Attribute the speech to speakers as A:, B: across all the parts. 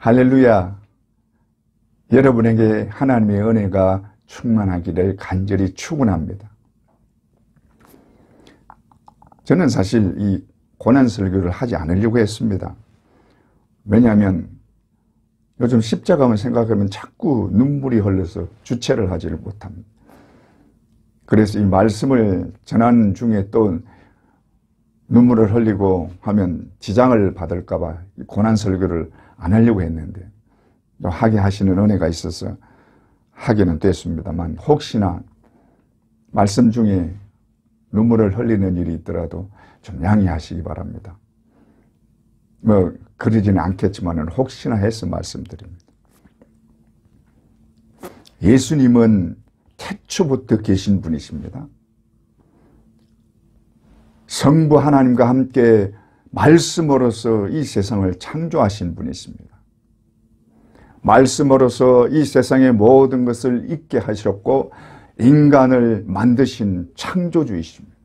A: 할렐루야. 여러분에게 하나님의 은혜가 충만하기를 간절히 축원합니다. 저는 사실 이 고난 설교를 하지 않으려고 했습니다. 왜냐하면 요즘 십자가만 생각하면 자꾸 눈물이 흘러서 주체를 하지를 못합니다. 그래서 이 말씀을 전하는 중에 또 눈물을 흘리고 하면 지장을 받을까 봐 고난 설교를 안 하려고 했는데 또 하게 하시는 은혜가 있어서 하기는 됐습니다만 혹시나 말씀 중에 눈물을 흘리는 일이 있더라도 좀 양해하시기 바랍니다. 그러지는 않겠지만 혹시나 해서 말씀드립니다. 예수님은 태초부터 계신 분이십니다. 성부 하나님과 함께 말씀으로서 이 세상을 창조하신 분이십니다. 말씀으로서 이 세상의 모든 것을 있게 하셨고 인간을 만드신 창조주이십니다.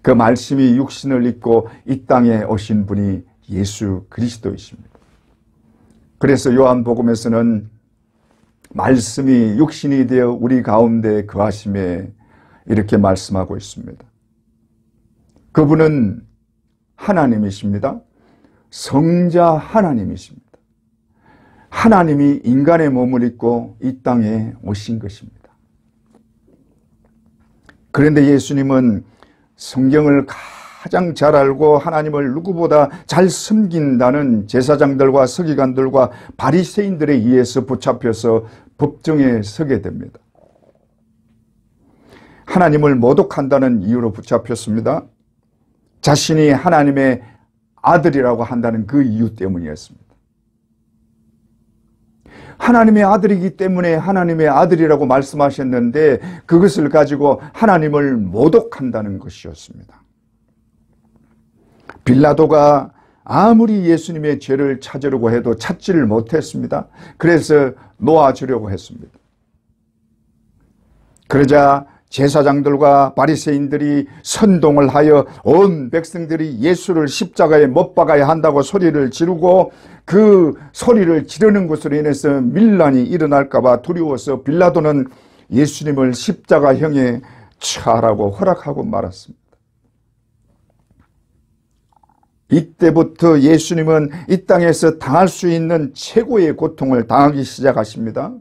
A: 그 말씀이 육신을 입고 이 땅에 오신 분이 예수 그리스도이십니다. 그래서 요한복음에서는 말씀이 육신이 되어 우리 가운데 거하심에 이렇게 말씀하고 있습니다. 그분은 하나님이십니다. 성자 하나님이십니다. 하나님이 인간의 몸을 입고 이 땅에 오신 것입니다. 그런데 예수님은 성경을 가장 잘 알고 하나님을 누구보다 잘 섬긴다는 제사장들과 서기관들과 바리새인들에 의해서 붙잡혀서 법정에 서게 됩니다. 하나님을 모독한다는 이유로 붙잡혔습니다. 자신이 하나님의 아들이라고 한다는 그 이유 때문이었습니다. 하나님의 아들이기 때문에 하나님의 아들이라고 말씀하셨는데 그것을 가지고 하나님을 모독한다는 것이었습니다. 빌라도가 아무리 예수님의 죄를 찾으려고 해도 찾지를 못했습니다. 그래서 놓아주려고 했습니다. 그러자 제사장들과 바리새인들이 선동을 하여 온 백성들이 예수를 십자가에 못 박아야 한다고 소리를 지르고 그 소리를 지르는 것으로 인해서 밀란이 일어날까 봐 두려워서 빌라도는 예수님을 십자가형에 처하라고 허락하고 말았습니다. 이때부터 예수님은 이 땅에서 당할 수 있는 최고의 고통을 당하기 시작하십니다.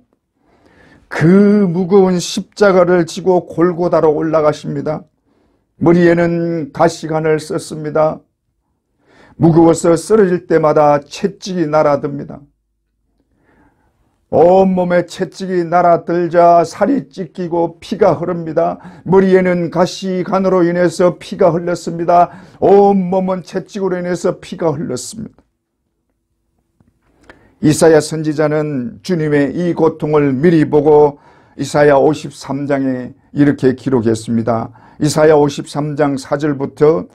A: 그 무거운 십자가를 지고 골고다로 올라가십니다. 머리에는 가시관을 썼습니다. 무거워서 쓰러질 때마다 채찍이 날아듭니다. 온몸에 채찍이 날아들자 살이 찢기고 피가 흐릅니다. 머리에는 가시관으로 인해서 피가 흘렀습니다. 온몸은 채찍으로 인해서 피가 흘렀습니다. 이사야 선지자는 주님의 이 고통을 미리 보고 이사야 53장에 이렇게 기록했습니다. 이사야 53장 4절부터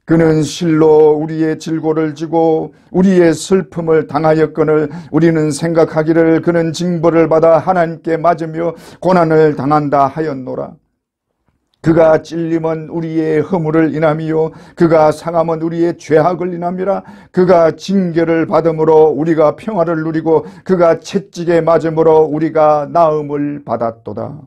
A: 그는 실로 우리의 질고를 지고 우리의 슬픔을 당하였거늘 우리는 생각하기를 그는 징벌을 받아 하나님께 맞으며 고난을 당한다 하였노라. 그가 찔림은 우리의 허물을 인함이요 그가 상함은 우리의 죄악을 인함이라. 그가 징계를 받음으로 우리가 평화를 누리고 그가 채찍에 맞음으로 우리가 나음을 받았도다.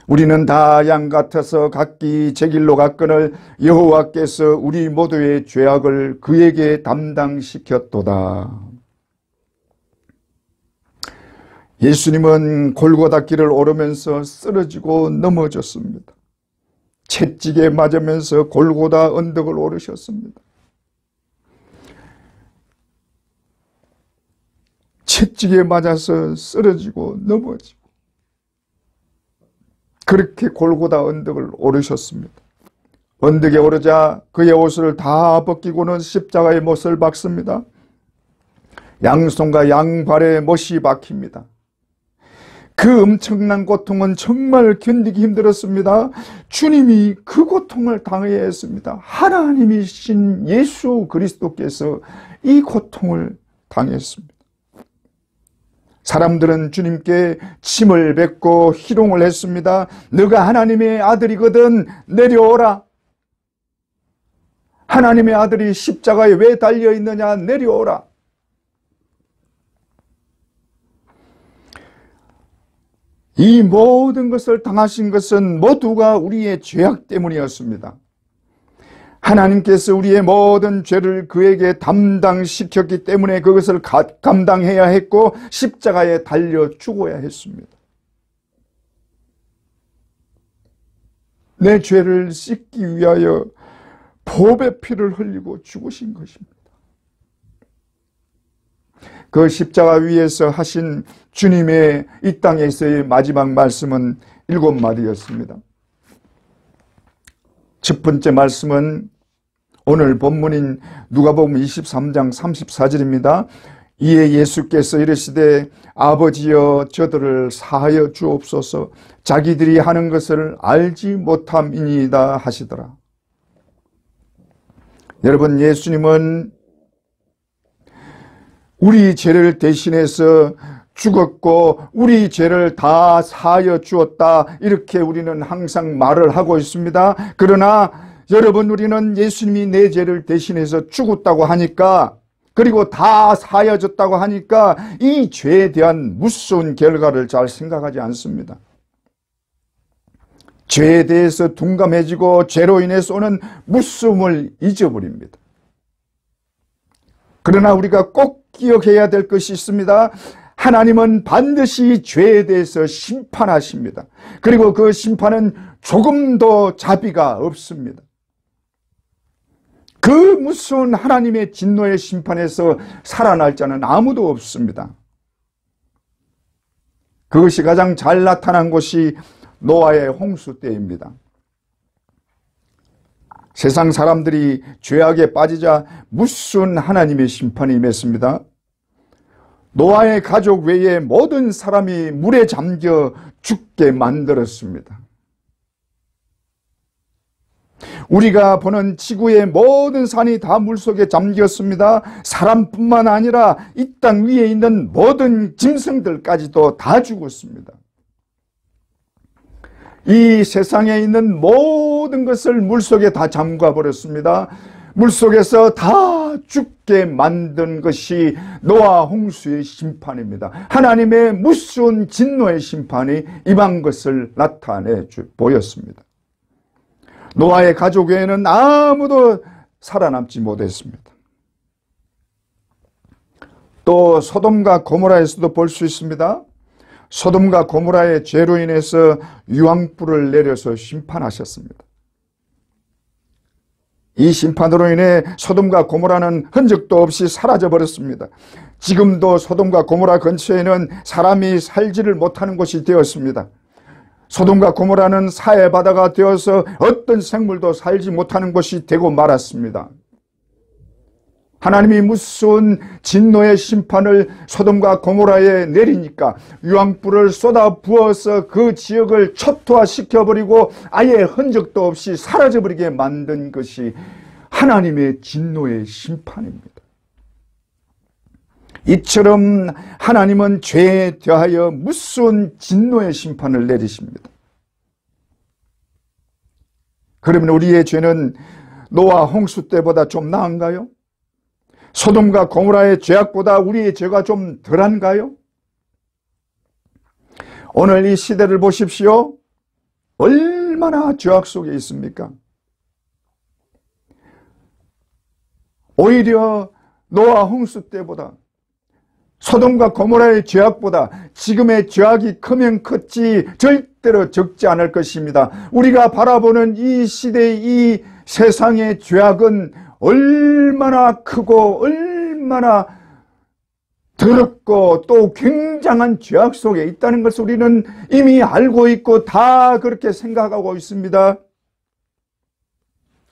A: 우리는 다 양 같아서 각기 제 길로 갔거늘 여호와께서 우리 모두의 죄악을 그에게 담당시켰도다. 예수님은 골고다 길을 오르면서 쓰러지고 넘어졌습니다. 채찍에 맞으면서 골고다 언덕을 오르셨습니다. 채찍에 맞아서 쓰러지고 넘어지고 그렇게 골고다 언덕을 오르셨습니다. 언덕에 오르자 그의 옷을 다 벗기고는 십자가의 못을 박습니다. 양손과 양발에 못이 박힙니다. 그 엄청난 고통은 정말 견디기 힘들었습니다. 주님이 그 고통을 당해야 했습니다. 하나님이신 예수 그리스도께서 이 고통을 당했습니다. 사람들은 주님께 침을 뱉고 희롱을 했습니다. 너가 하나님의 아들이거든 내려오라. 하나님의 아들이 십자가에 왜 달려있느냐 내려오라. 이 모든 것을 당하신 것은 모두가 우리의 죄악 때문이었습니다. 하나님께서 우리의 모든 죄를 그에게 담당시켰기 때문에 그것을 감당해야 했고 십자가에 달려 죽어야 했습니다. 내 죄를 씻기 위하여 보배 피를 흘리고 죽으신 것입니다. 그 십자가 위에서 하신 주님의 이 땅에서의 마지막 말씀은 7마디였습니다. 첫 번째 말씀은 오늘 본문인 누가복음 23장 34절입니다. 이에 예수께서 이르시되 아버지여 저들을 사하여 주옵소서 자기들이 하는 것을 알지 못함이니이다 하시더라. 여러분, 예수님은 우리 죄를 대신해서 죽었고 우리 죄를 다 사하여 주었다, 이렇게 우리는 항상 말을 하고 있습니다. 그러나 여러분, 우리는 예수님이 내 죄를 대신해서 죽었다고 하니까, 그리고 다 사하여 줬다고 하니까 이 죄에 대한 무서운 결과를 잘 생각하지 않습니다. 죄에 대해서 둔감해지고 죄로 인해서 오는 무서움을 잊어버립니다. 그러나 우리가 꼭 기억해야 될 것이 있습니다. 하나님은 반드시 죄에 대해서 심판하십니다. 그리고 그 심판은 조금도 자비가 없습니다. 그 무서운 하나님의 진노의 심판에서 살아날 자는 아무도 없습니다. 그것이 가장 잘 나타난 것이 노아의 홍수 때입니다. 세상 사람들이 죄악에 빠지자 무서운 하나님의 심판이 임했습니다. 노아의 가족 외에 모든 사람이 물에 잠겨 죽게 만들었습니다. 우리가 보는 지구의 모든 산이 다 물속에 잠겼습니다. 사람뿐만 아니라 이 땅 위에 있는 모든 짐승들까지도 다 죽었습니다. 이 세상에 있는 모든 것을 물속에 다 잠가 버렸습니다. 물속에서 다 죽게 만든 것이 노아 홍수의 심판입니다. 하나님의 무서운 진노의 심판이 임한 것을 나타내 보였습니다. 노아의 가족 외에는 아무도 살아남지 못했습니다. 또 소돔과 고모라에서도 볼 수 있습니다. 소돔과 고모라의 죄로 인해서 유황불을 내려서 심판하셨습니다. 이 심판으로 인해 소돔과 고모라는 흔적도 없이 사라져 버렸습니다. 지금도 소돔과 고모라 근처에는 사람이 살지를 못하는 곳이 되었습니다. 소돔과 고모라는 사해바다가 되어서 어떤 생물도 살지 못하는 곳이 되고 말았습니다. 하나님이 무서운 진노의 심판을 소돔과 고모라에 내리니까 유황불을 쏟아 부어서 그 지역을 초토화시켜버리고 아예 흔적도 없이 사라져버리게 만든 것이 하나님의 진노의 심판입니다. 이처럼 하나님은 죄에 대하여 무서운 진노의 심판을 내리십니다. 그러면 우리의 죄는 노아 홍수 때보다 좀 나은가요? 소돔과 고모라의 죄악보다 우리의 죄가 좀 덜한가요? 오늘 이 시대를 보십시오. 얼마나 죄악 속에 있습니까? 오히려 노아 홍수 때보다 소돔과 고모라의 죄악보다 지금의 죄악이 크면 컸지 절대로 적지 않을 것입니다. 우리가 바라보는 이 시대의 이 세상의 죄악은 얼마나 크고 얼마나 더럽고 또 굉장한 죄악 속에 있다는 것을 우리는 이미 알고 있고 다 그렇게 생각하고 있습니다.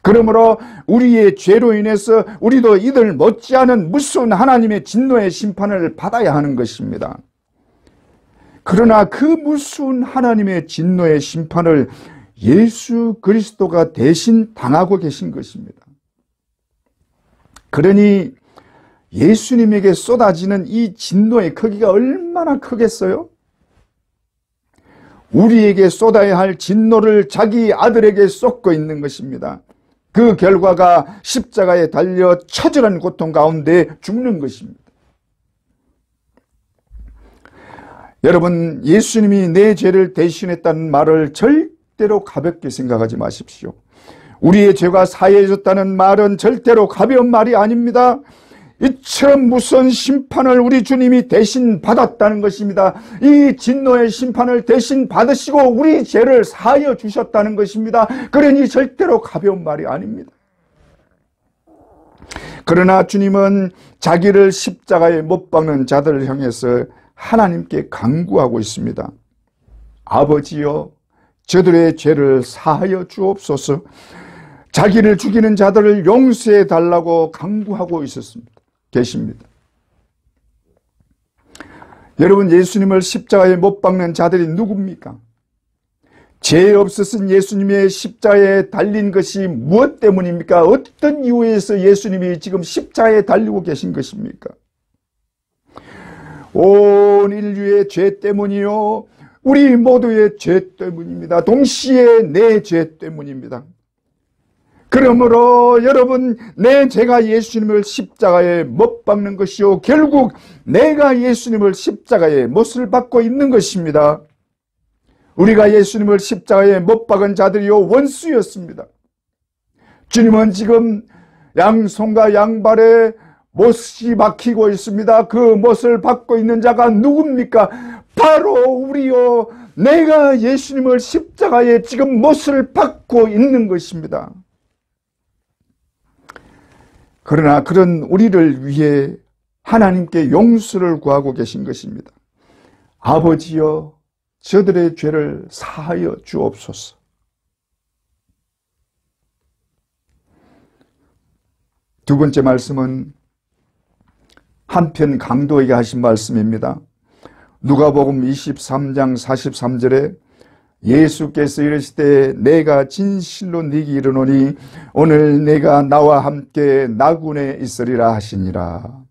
A: 그러므로 우리의 죄로 인해서 우리도 이들 못지않은 무서운 하나님의 진노의 심판을 받아야 하는 것입니다. 그러나 그 무서운 하나님의 진노의 심판을 예수 그리스도가 대신 당하고 계신 것입니다. 그러니 예수님에게 쏟아지는 이 진노의 크기가 얼마나 크겠어요? 우리에게 쏟아야 할 진노를 자기 아들에게 쏟고 있는 것입니다. 그 결과가 십자가에 달려 처절한 고통 가운데 죽는 것입니다. 여러분, 예수님이 내 죄를 대신했다는 말을 절대로 가볍게 생각하지 마십시오. 우리의 죄가 사해졌다는 말은 절대로 가벼운 말이 아닙니다. 이처럼 무서운 심판을 우리 주님이 대신 받았다는 것입니다. 이 진노의 심판을 대신 받으시고 우리 죄를 사하여 주셨다는 것입니다. 그러니 절대로 가벼운 말이 아닙니다. 그러나 주님은 자기를 십자가에 못 박는 자들을 향해서 하나님께 간구하고 있습니다. 아버지여, 저들의 죄를 사하여 주옵소서. 자기를 죽이는 자들을 용서해 달라고 간구하고 계십니다. 여러분, 예수님을 십자가에 못 박는 자들이 누굽니까? 죄 없으신 예수님의 십자가에 달린 것이 무엇 때문입니까? 어떤 이유에서 예수님이 지금 십자가에 달리고 계신 것입니까? 온 인류의 죄 때문이요, 우리 모두의 죄 때문입니다. 동시에 내 죄 때문입니다. 그러므로 여러분, 내 죄가 예수님을 십자가에 못 박는 것이요, 결국 내가 예수님을 십자가에 못을 박고 있는 것입니다. 우리가 예수님을 십자가에 못 박은 자들이요, 원수였습니다. 주님은 지금 양손과 양발에 못이 박히고 있습니다. 그 못을 박고 있는 자가 누굽니까? 바로 우리요, 내가 예수님을 십자가에 지금 못을 박고 있는 것입니다. 그러나 그런 우리를 위해 하나님께 용서를 구하고 계신 것입니다. 아버지여, 저들의 죄를 사하여 주옵소서. 두 번째 말씀은 한편 강도에게 하신 말씀입니다. 누가복음 23장 43절에 예수께서 이르시되 내가 진실로 네게 이르노니 오늘 내가 나와 함께 나군에 있으리라 하시니라.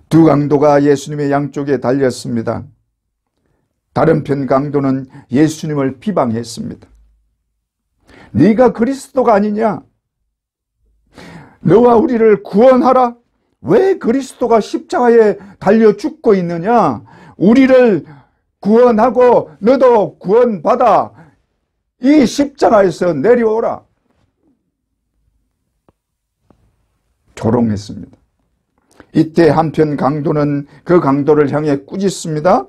A: 두 강도가 예수님의 양쪽에 달렸습니다. 다른 편 강도는 예수님을 비방했습니다. 네가 그리스도가 아니냐? 너와 우리를 구원하라. 왜 그리스도가 십자가에 달려 죽고 있느냐? 우리를 구원하고 너도 구원받아 이 십자가에서 내려오라. 조롱했습니다. 이때 한편 강도는 그 강도를 향해 꾸짖습니다.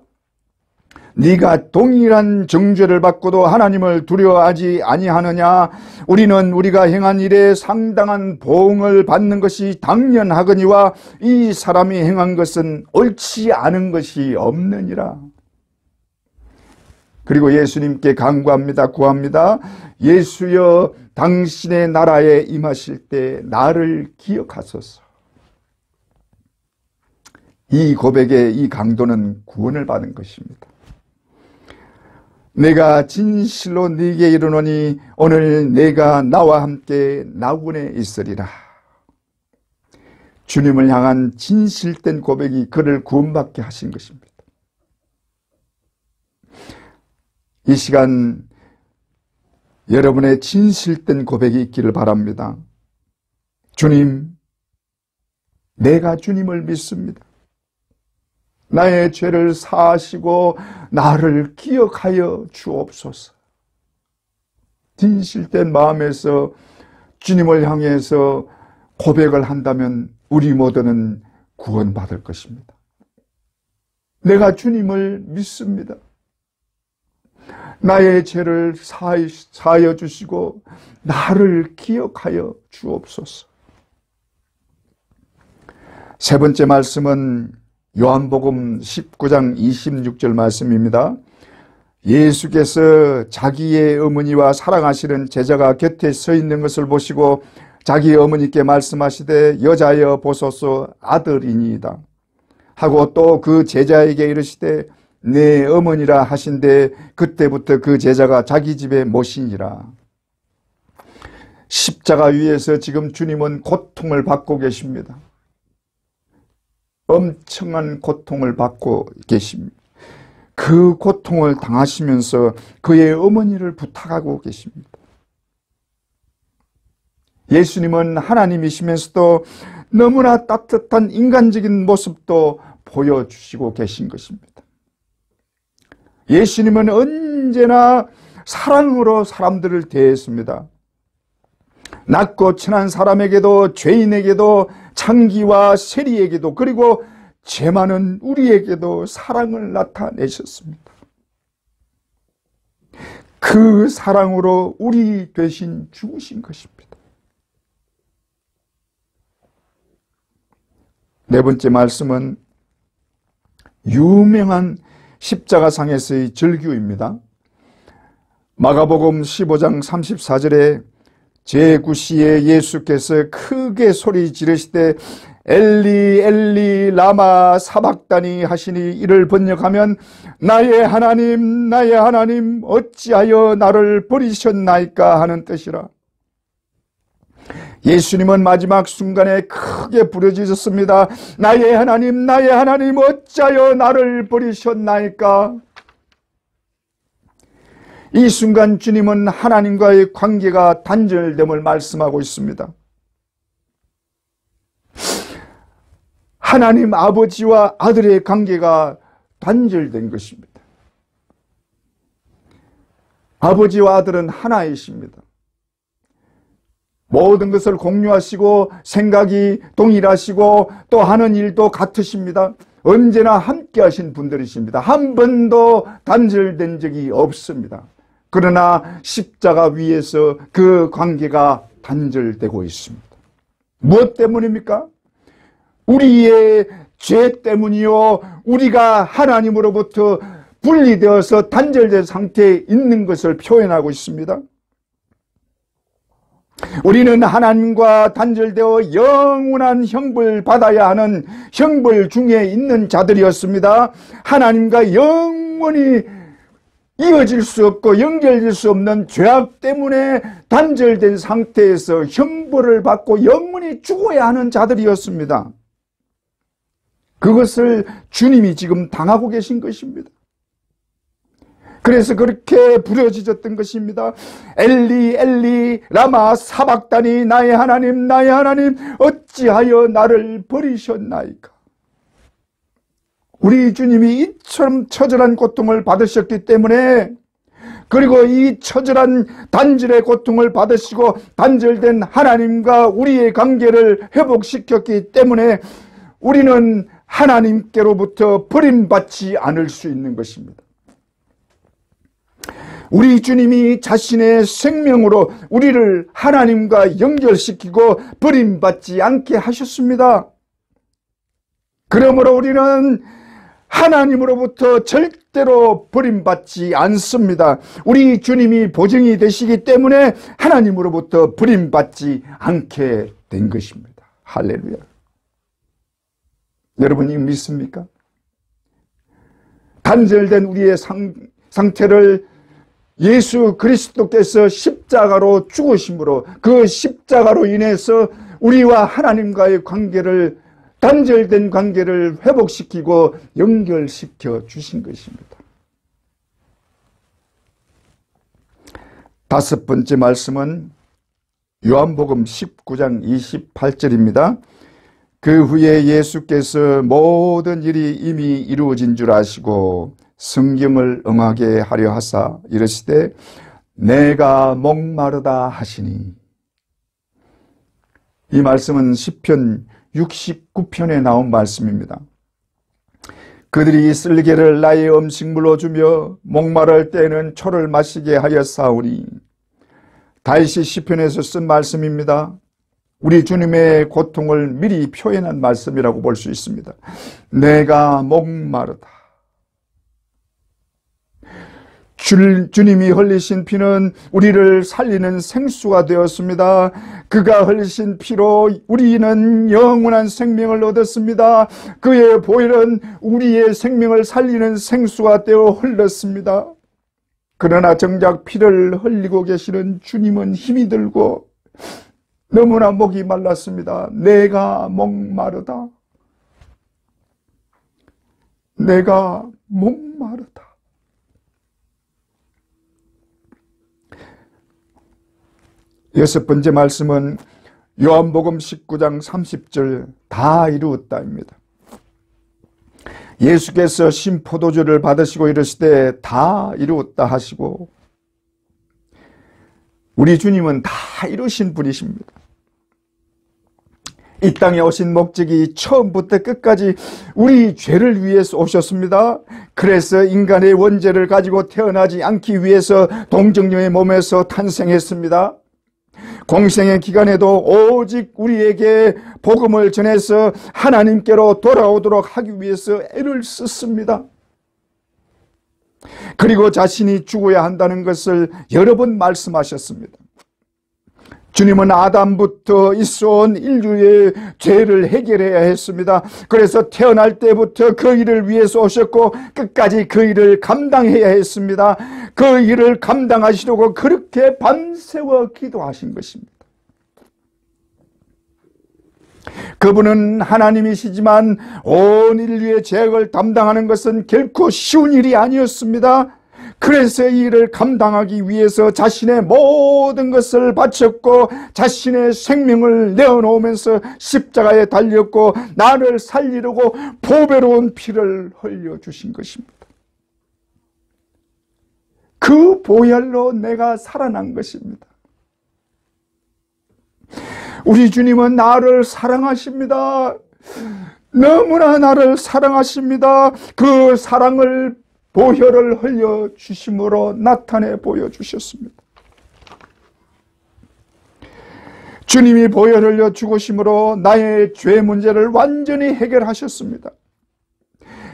A: 네가 동일한 정죄를 받고도 하나님을 두려워하지 아니하느냐? 우리는 우리가 행한 일에 상당한 보응을 받는 것이 당연하거니와 이 사람이 행한 것은 옳지 않은 것이 없느니라. 그리고 예수님께 간구합니다. 구합니다. 예수여, 당신의 나라에 임하실 때 나를 기억하소서. 이 고백에 이 강도는 구원을 받은 것입니다. 내가 진실로 네게 이르노니 오늘 내가 나와 함께 나군에 있으리라. 주님을 향한 진실된 고백이 그를 구원받게 하신 것입니다. 이 시간 여러분의 진실된 고백이 있기를 바랍니다. 주님, 내가 주님을 믿습니다. 나의 죄를 사하시고 나를 기억하여 주옵소서. 진실된 마음에서 주님을 향해서 고백을 한다면 우리 모두는 구원받을 것입니다. 내가 주님을 믿습니다. 나의 죄를 사하여 주시고 나를 기억하여 주옵소서. 세 번째 말씀은 요한복음 19장 26절 말씀입니다. 예수께서 자기의 어머니와 사랑하시는 제자가 곁에 서 있는 것을 보시고 자기 어머니께 말씀하시되 여자여 보소서 아들이니이다 하고 또 그 제자에게 이르시되 내 어머니라 하신데 그때부터 그 제자가 자기 집에 모시니라. 십자가 위에서 지금 주님은 고통을 받고 계십니다. 엄청난 고통을 받고 계십니다. 그 고통을 당하시면서 그의 어머니를 부탁하고 계십니다. 예수님은 하나님이시면서도 너무나 따뜻한 인간적인 모습도 보여주시고 계신 것입니다. 예수님은 언제나 사랑으로 사람들을 대했습니다. 낮고 천한 사람에게도 죄인에게도 창기와 세리에게도 그리고 죄 많은 우리에게도 사랑을 나타내셨습니다. 그 사랑으로 우리 대신 죽으신 것입니다. 네 번째 말씀은 유명한 십자가상에서의 절규입니다. 마가복음 15장 34절에 제9시에 예수께서 크게 소리 지르시되 엘리 엘리 라마 사박다니 하시니 이를 번역하면 나의 하나님 어찌하여 나를 버리셨나이까 하는 뜻이라. 예수님은 마지막 순간에 크게 부르짖었습니다. 나의 하나님 어찌하여 나를 버리셨나이까. 이 순간 주님은 하나님과의 관계가 단절됨을 말씀하고 있습니다. 하나님 아버지와 아들의 관계가 단절된 것입니다. 아버지와 아들은 하나이십니다. 모든 것을 공유하시고 생각이 동일하시고 또 하는 일도 같으십니다. 언제나 함께 하신 분들이십니다. 한 번도 단절된 적이 없습니다. 그러나 십자가 위에서 그 관계가 단절되고 있습니다. 무엇 때문입니까? 우리의 죄 때문이요, 우리가 하나님으로부터 분리되어서 단절된 상태에 있는 것을 표현하고 있습니다. 우리는 하나님과 단절되어 영원한 형벌 받아야 하는 형벌 중에 있는 자들이었습니다. 하나님과 영원히 이어질 수 없고 연결될 수 없는 죄악 때문에 단절된 상태에서 형벌을 받고 영원히 죽어야 하는 자들이었습니다. 그것을 주님이 지금 당하고 계신 것입니다. 그래서 그렇게 부르짖었던 것입니다. 엘리 엘리 라마 사박다니 나의 하나님 어찌하여 나를 버리셨나이까. 우리 주님이 이처럼 처절한 고통을 받으셨기 때문에, 그리고 이 처절한 단절의 고통을 받으시고 단절된 하나님과 우리의 관계를 회복시켰기 때문에 우리는 하나님께로부터 버림받지 않을 수 있는 것입니다. 우리 주님이 자신의 생명으로 우리를 하나님과 연결시키고 버림받지 않게 하셨습니다. 그러므로 우리는 하나님으로부터 절대로 버림받지 않습니다. 우리 주님이 보증이 되시기 때문에 하나님으로부터 버림받지 않게 된 것입니다. 할렐루야. 여러분이 믿습니까? 단절된 우리의 상태를 예수 그리스도께서 십자가로 죽으심으로, 그 십자가로 인해서 우리와 하나님과의 관계를, 단절된 관계를 회복시키고 연결시켜 주신 것입니다. 다섯 번째 말씀은 요한복음 19장 28절입니다. 그 후에 예수께서 모든 일이 이미 이루어진 줄 아시고 성경을 응하게 하려 하사 이르시되 내가 목마르다 하시니. 이 말씀은 시편 69편에 나온 말씀입니다. 그들이 쓸개를 나의 음식물로 주며 목마를 때에는 초를 마시게 하였사오니. 다윗이 시편에서 쓴 말씀입니다. 우리 주님의 고통을 미리 표현한 말씀이라고 볼 수 있습니다. 내가 목마르다. 주님이 흘리신 피는 우리를 살리는 생수가 되었습니다. 그가 흘리신 피로 우리는 영원한 생명을 얻었습니다. 그의 보혈은 우리의 생명을 살리는 생수가 되어 흘렀습니다. 그러나 정작 피를 흘리고 계시는 주님은 힘이 들고 너무나 목이 말랐습니다. 내가 목마르다. 내가 목마르다. 여섯 번째 말씀은 요한복음 19장 30절 다 이루었다입니다. 예수께서 신포도주를 받으시고 이르시되 다 이루었다 하시고, 우리 주님은 다 이루신 분이십니다. 이 땅에 오신 목적이 처음부터 끝까지 우리 죄를 위해서 오셨습니다. 그래서 인간의 원죄를 가지고 태어나지 않기 위해서 동정녀의 몸에서 탄생했습니다. 공생의 기간에도 오직 우리에게 복음을 전해서 하나님께로 돌아오도록 하기 위해서 애를 썼습니다. 그리고 자신이 죽어야 한다는 것을 여러 번 말씀하셨습니다. 주님은 아담부터 있어온 인류의 죄를 해결해야 했습니다. 그래서 태어날 때부터 그 일을 위해서 오셨고 끝까지 그 일을 감당해야 했습니다. 그 일을 감당하시려고 그렇게 밤새워 기도하신 것입니다. 그분은 하나님이시지만 온 인류의 죄악을 담당하는 것은 결코 쉬운 일이 아니었습니다. 그래서 이 일을 감당하기 위해서 자신의 모든 것을 바쳤고 자신의 생명을 내어놓으면서 십자가에 달렸고 나를 살리려고 보배로운 피를 흘려주신 것입니다. 그 보혈로 내가 살아난 것입니다. 우리 주님은 나를 사랑하십니다. 너무나 나를 사랑하십니다. 그 사랑을 보혈을 흘려주심으로 나타내 보여주셨습니다. 주님이 보혈을 흘려 죽으심으로 나의 죄 문제를 완전히 해결하셨습니다.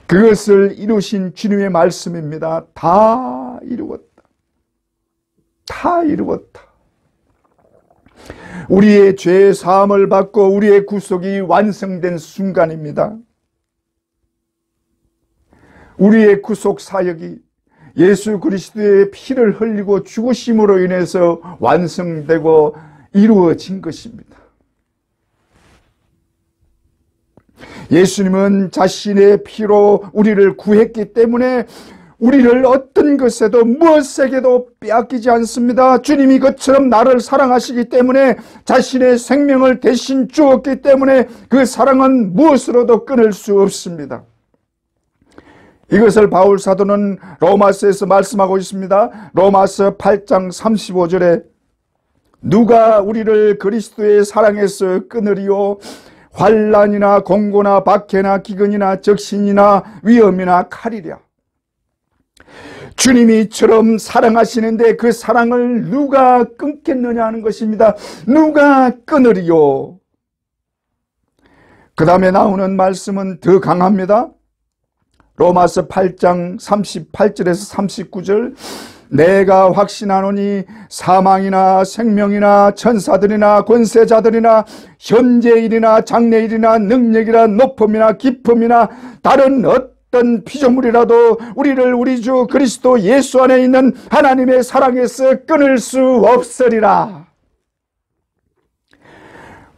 A: 그것을 이루신 주님의 말씀입니다. 다 이루었다. 다 이루었다. 우리의 죄 사함을 받고 우리의 구속이 완성된 순간입니다. 우리의 구속 사역이 예수 그리스도의 피를 흘리고 죽으심으로 인해서 완성되고 이루어진 것입니다. 예수님은 자신의 피로 우리를 구했기 때문에 우리를 어떤 것에도 무엇에게도 빼앗기지 않습니다. 주님이 그처럼 나를 사랑하시기 때문에 자신의 생명을 대신 주었기 때문에 그 사랑은 무엇으로도 끊을 수 없습니다. 이것을 바울 사도는 로마서에서 말씀하고 있습니다. 로마서 8장 35절에 누가 우리를 그리스도의 사랑에서 끊으리요? 환난이나 공고나 박해나 기근이나 적신이나 위험이나 칼이랴. 주님이 이처럼 사랑하시는데 그 사랑을 누가 끊겠느냐 하는 것입니다. 누가 끊으리요? 그 다음에 나오는 말씀은 더 강합니다. 로마서 8장 38절에서 39절 내가 확신하노니 사망이나 생명이나 천사들이나 권세자들이나 현재일이나 장래일이나 능력이나 높음이나 깊음이나 다른 어떤 피조물이라도 우리를 우리 주 그리스도 예수 안에 있는 하나님의 사랑에서 끊을 수 없으리라.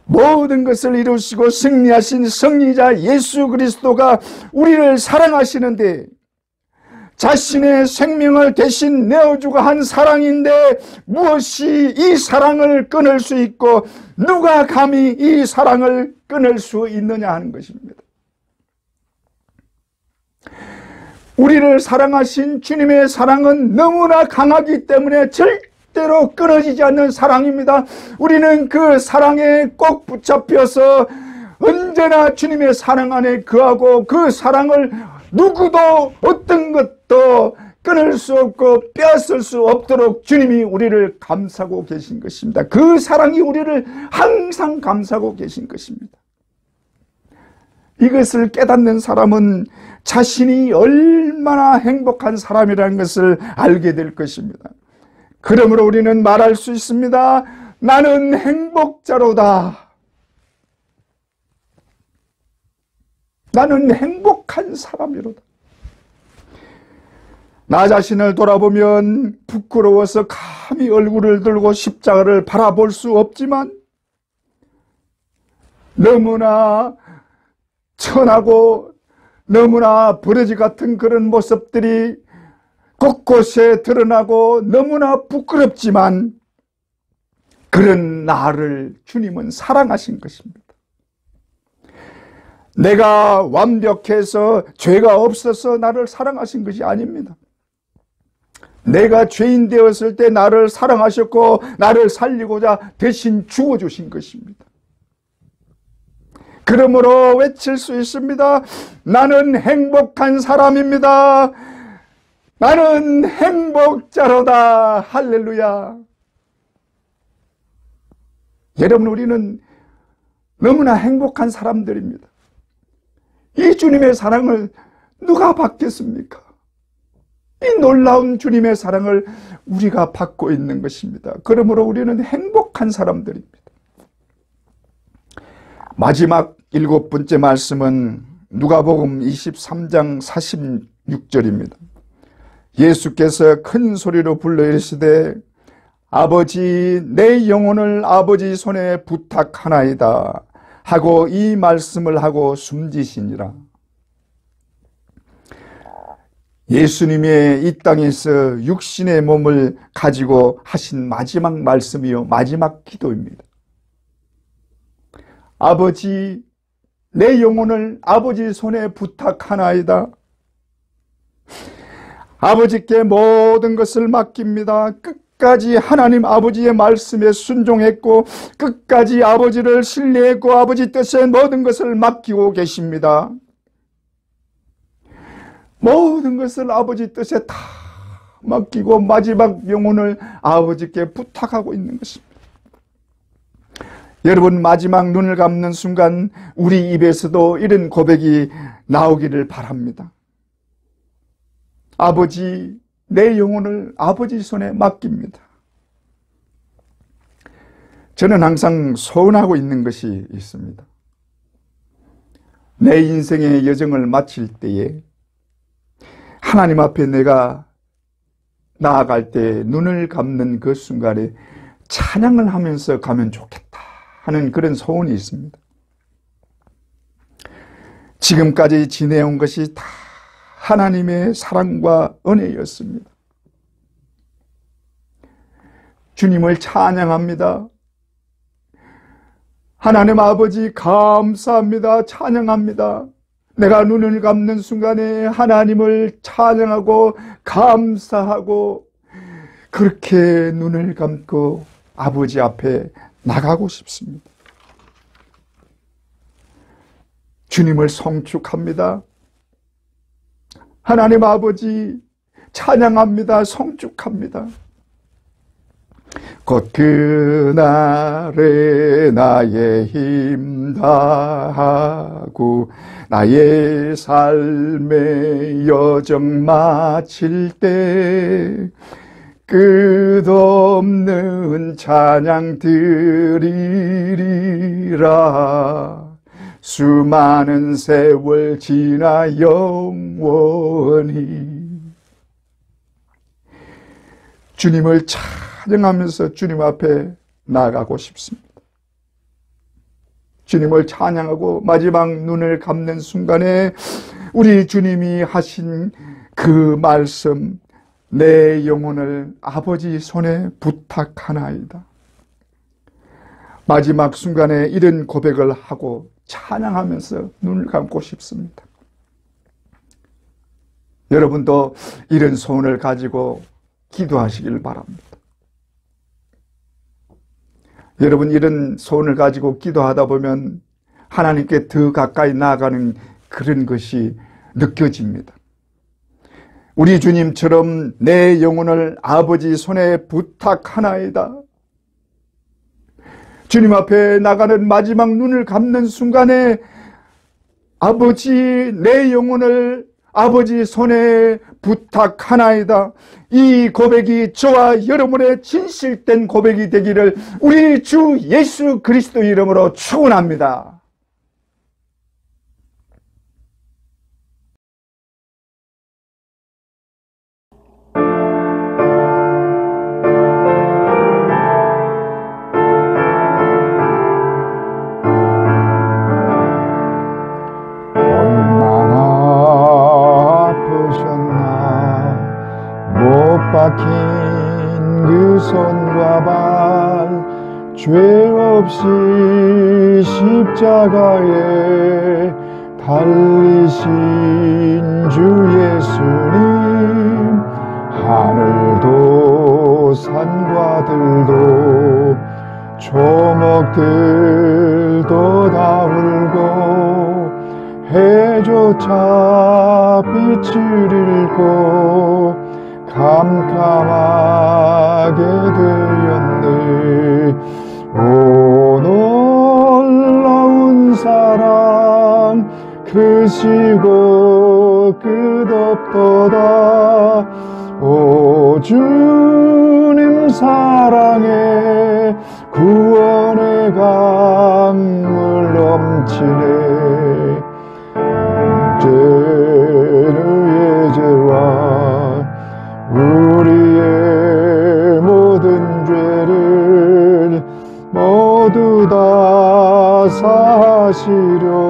A: 모든 것을 이루시고 승리하신 승리자 예수 그리스도가 우리를 사랑하시는데 자신의 생명을 대신 내어주고 한 사랑인데 무엇이 이 사랑을 끊을 수 있고 누가 감히 이 사랑을 끊을 수 있느냐 하는 것입니다. 우리를 사랑하신 주님의 사랑은 너무나 강하기 때문에 절대로 끊어지지 않는 사랑입니다. 우리는 그 사랑에 꼭 붙잡혀서 언제나 주님의 사랑 안에 거하고 그 사랑을 누구도 어떤 것도 끊을 수 없고 빼앗을 수 없도록 주님이 우리를 감싸고 계신 것입니다. 그 사랑이 우리를 항상 감싸고 계신 것입니다. 이것을 깨닫는 사람은 자신이 얼마나 행복한 사람이라는 것을 알게 될 것입니다. 그러므로 우리는 말할 수 있습니다. 나는 행복자로다. 나는 행복한 사람이로다. 나 자신을 돌아보면 부끄러워서 감히 얼굴을 들고 십자가를 바라볼 수 없지만 너무나 천하고 너무나 버러지 같은 그런 모습들이 곳곳에 드러나고 너무나 부끄럽지만 그런 나를 주님은 사랑하신 것입니다. 내가 완벽해서 죄가 없어서 나를 사랑하신 것이 아닙니다. 내가 죄인 되었을 때 나를 사랑하셨고 나를 살리고자 대신 죽어주신 것입니다. 그러므로 외칠 수 있습니다. 나는 행복한 사람입니다. 나는 행복자로다. 할렐루야. 여러분, 우리는 너무나 행복한 사람들입니다. 이 주님의 사랑을 누가 받겠습니까? 이 놀라운 주님의 사랑을 우리가 받고 있는 것입니다. 그러므로 우리는 행복한 사람들입니다. 마지막 7번째 말씀은 누가복음 23장 46절입니다. 예수께서 큰 소리로 불러 이르시되 아버지, 내 영혼을 아버지 손에 부탁하나이다 하고 이 말씀을 하고 숨지시니라. 예수님의 이 땅에서 육신의 몸을 가지고 하신 마지막 말씀이요, 마지막 기도입니다. 아버지, 내 영혼을 아버지 손에 부탁하나이다. 아버지께 모든 것을 맡깁니다. 끝까지 하나님 아버지의 말씀에 순종했고 끝까지 아버지를 신뢰했고 아버지 뜻에 모든 것을 맡기고 계십니다. 모든 것을 아버지 뜻에 다 맡기고 마지막 영혼을 아버지께 부탁하고 있는 것입니다. 여러분, 마지막 눈을 감는 순간 우리 입에서도 이런 고백이 나오기를 바랍니다. 아버지, 내 영혼을 아버지 손에 맡깁니다. 저는 항상 소원하고 있는 것이 있습니다. 내 인생의 여정을 마칠 때에 하나님 앞에 내가 나아갈 때 눈을 감는 그 순간에 찬양을 하면서 가면 좋겠다 하는 그런 소원이 있습니다. 지금까지 지내온 것이 다 하나님의 사랑과 은혜였습니다. 주님을 찬양합니다. 하나님 아버지 감사합니다. 찬양합니다. 내가 눈을 감는 순간에 하나님을 찬양하고 감사하고 그렇게 눈을 감고 아버지 앞에 나가고 싶습니다. 주님을 송축합니다. 하나님 아버지 찬양합니다. 송축합니다. 곧 그날에 나의 힘 다하고 나의 삶의 여정 마칠 때 끝없는 찬양 드리리라. 수많은 세월 지나 영원히 주님을 찬양하면서 주님 앞에 나아가고 싶습니다. 주님을 찬양하고 마지막 눈을 감는 순간에 우리 주님이 하신 그 말씀, 내 영혼을 아버지 손에 부탁하나이다. 마지막 순간에 이런 고백을 하고 찬양하면서 눈을 감고 싶습니다. 여러분도 이런 소원을 가지고 기도하시길 바랍니다. 여러분, 이런 소원을 가지고 기도하다 보면 하나님께 더 가까이 나아가는 그런 것이 느껴집니다. 우리 주님처럼 내 영혼을 아버지 손에 부탁하나이다. 주님 앞에 나가는 마지막 눈을 감는 순간에 아버지, 내 영혼을 아버지 손에 부탁하나이다. 이 고백이 저와 여러분의 진실된 고백이 되기를 우리 주 예수 그리스도 이름으로 축원합니다.
B: 박힌 그 손과 발, 죄 없이 십자가에 달리신 주 예수님, 하늘도 산과 들도 초목들도 다 울고 해조차 빛을 잃고 캄캄하게 되었네. 오 놀라운 사랑 크시고 끝없도다. 오 주님 사랑에 구원의 강물 넘치네. 죄의 죄와 우리의 모든 죄를 모두 다 사하시려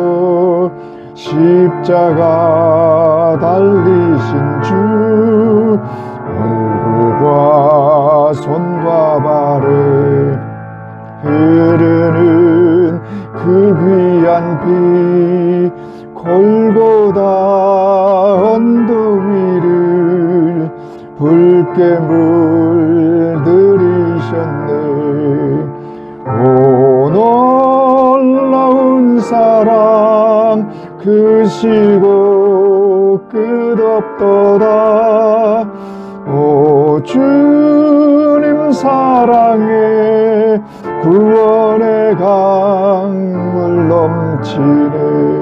B: 십자가 달리신 주, 얼굴과 손과 발에 흐르는 그 귀한 피, 골고다 언덕 위를 붉게 물들이셨네. 오 놀라운 사랑 크시고 끝없도다. 오 주님 사랑에 구원의 강물 넘치네.